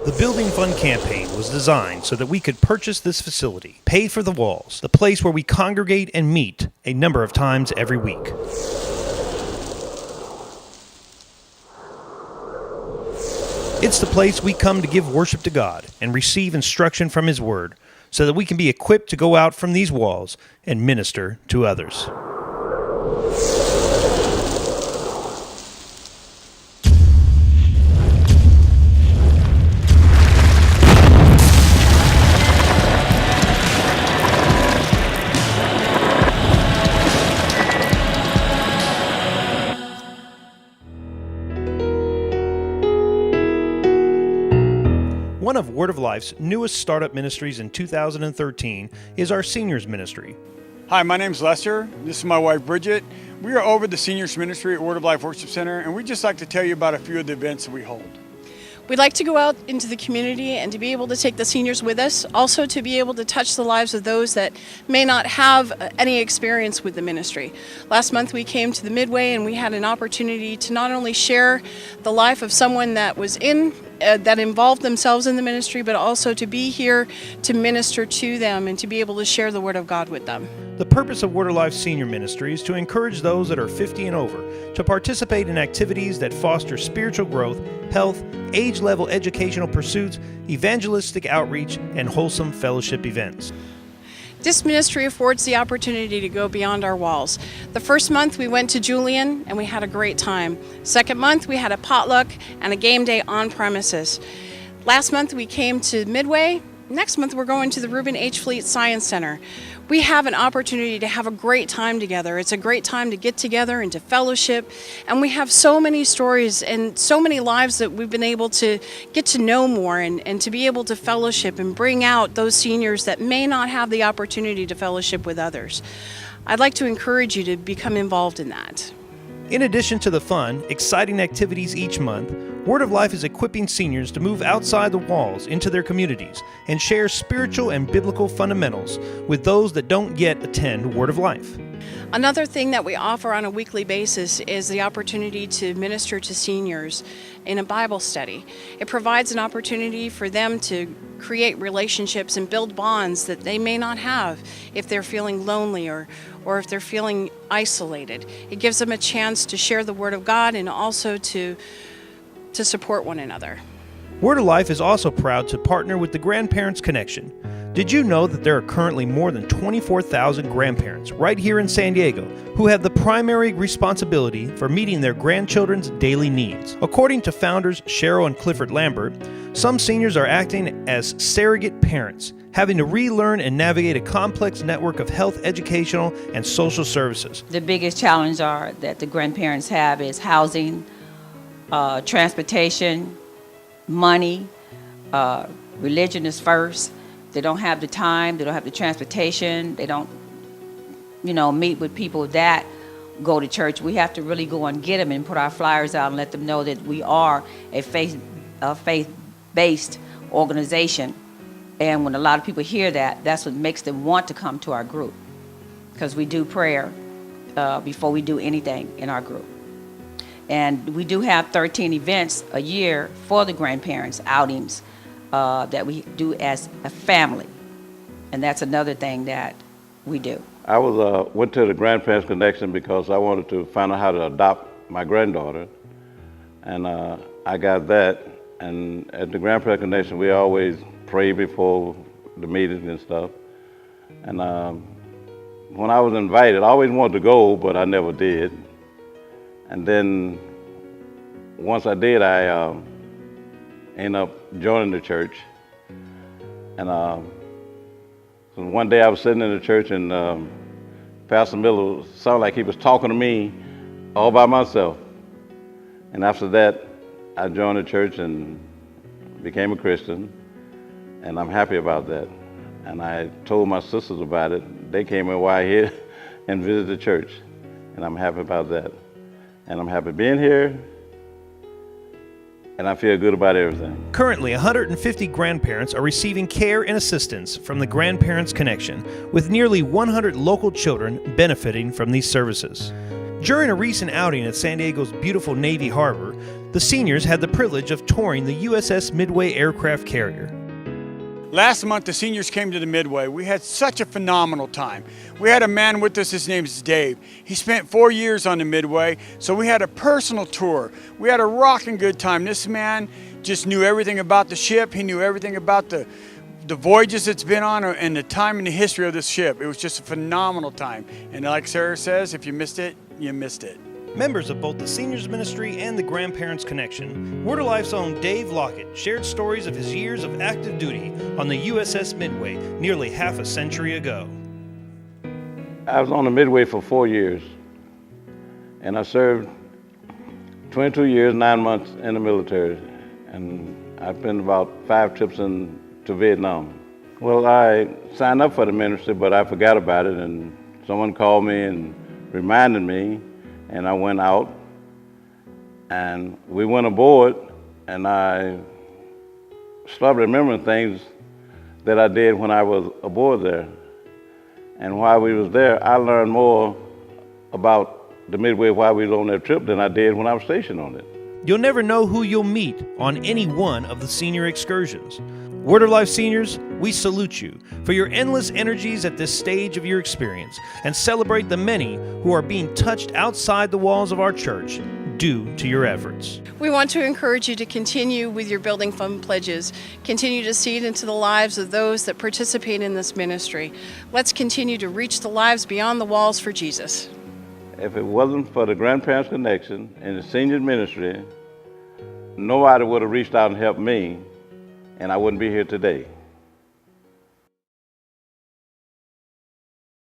The Building Fund campaign was designed so that we could purchase this facility, pay for the walls, the place where we congregate and meet a number of times every week. It's the place we come to give worship to God and receive instruction from His Word so that we can be equipped to go out from these walls and minister to others. One of Word of Life's newest startup ministries in 2013 is our seniors ministry. Hi, my name's Lester. This is my wife, Bridget. We are over the seniors ministry at Word of Life Worship Center, and we'd just like to tell you about a few of the events that we hold. We'd like to go out into the community and to be able to take the seniors with us, also to be able to touch the lives of those that may not have any experience with the ministry. Last month we came to the Midway and we had an opportunity to not only share the life of someone that was that involved themselves in the ministry, but also to be here to minister to them and to be able to share the Word of God with them. The purpose of Word of Life Senior Ministry is to encourage those that are 50 and over to participate in activities that foster spiritual growth, health, age-level educational pursuits, evangelistic outreach, and wholesome fellowship events. This ministry affords the opportunity to go beyond our walls. The first month we went to Julian and we had a great time. Second month we had a potluck and a game day on premises. Last month we came to Midway. Next month we're going to the Reuben H. Fleet Science Center. We have an opportunity to have a great time together. It's a great time to get together and to fellowship. And we have so many stories and so many lives that we've been able to get to know more and to be able to fellowship and bring out those seniors that may not have the opportunity to fellowship with others. I'd like to encourage you to become involved in that. In addition to the fun, exciting activities each month, Word of Life is equipping seniors to move outside the walls into their communities and share spiritual and biblical fundamentals with those that don't yet attend Word of Life. Another thing that we offer on a weekly basis is the opportunity to minister to seniors in a Bible study. It provides an opportunity for them to create relationships and build bonds that they may not have if they're feeling lonely or if they're feeling isolated. It gives them a chance to share the Word of God and also to support one another. Word of Life is also proud to partner with the Grandparents Connection. Did you know that there are currently more than 24,000 grandparents right here in San Diego who have the primary responsibility for meeting their grandchildren's daily needs? According to founders Shearl and Clifford Lambert, some seniors are acting as surrogate parents, having to relearn and navigate a complex network of health, educational, and social services. The biggest challenge that the grandparents have is housing, transportation, money. Religion is first. They don't have the time, they don't have the transportation, they don't, meet with people that go to church. We have to really go and get them and put our flyers out and let them know that we are a faith-based organization. And when a lot of people hear that, that's what makes them want to come to our group, because we do prayer before we do anything in our group. And we do have 13 events a year for the grandparents, outings that we do as a family. And that's another thing that we do. I went to the Grandparents Connection because I wanted to find out how to adopt my granddaughter. And I got that. And at the Grandparents Connection, we always pray before the meetings and stuff. And when I was invited, I always wanted to go, but I never did. And then once I did, I ended up joining the church. And so one day I was sitting in the church and Pastor Miller sounded like he was talking to me all by myself. And after that, I joined the church and became a Christian. And I'm happy about that. And I told my sisters about it. They came in while here and visited the church. And I'm happy about that. And I'm happy being here, and I feel good about everything. Currently, 150 grandparents are receiving care and assistance from the Grandparents Connection, with nearly 100 local children benefiting from these services. During a recent outing at San Diego's beautiful Navy Harbor, the seniors had the privilege of touring the USS Midway aircraft carrier. Last month, the seniors came to the Midway. We had such a phenomenal time. We had a man with us, his name is Dave. He spent 4 years on the Midway, so we had a personal tour. We had a rocking good time. This man just knew everything about the ship. He knew everything about the voyages it's been on and the time and the history of this ship. It was just a phenomenal time. And like Sarah says, if you missed it, you missed it. Members of both the Seniors Ministry and the Grandparents Connection, Word of Life's own Dave Lockett shared stories of his years of active duty on the USS Midway nearly half a century ago. I was on the Midway for 4 years, and I served 22 years, 9 months in the military, and I've been about 5 trips to Vietnam. Well, I signed up for the ministry, but I forgot about it, and someone called me and reminded me, and I went out, and we went aboard, and I started remembering things that I did when I was aboard there. And while we was there, I learned more about the Midway while we was on that trip than I did when I was stationed on it. You'll never know who you'll meet on any one of the senior excursions. Word of Life seniors, we salute you for your endless energies at this stage of your experience and celebrate the many who are being touched outside the walls of our church due to your efforts. We want to encourage you to continue with your building fund pledges. Continue to seed into the lives of those that participate in this ministry. Let's continue to reach the lives beyond the walls for Jesus. If it wasn't for the Grandparents Connection and the Senior Ministry, nobody would have reached out and helped me, and I wouldn't be here today.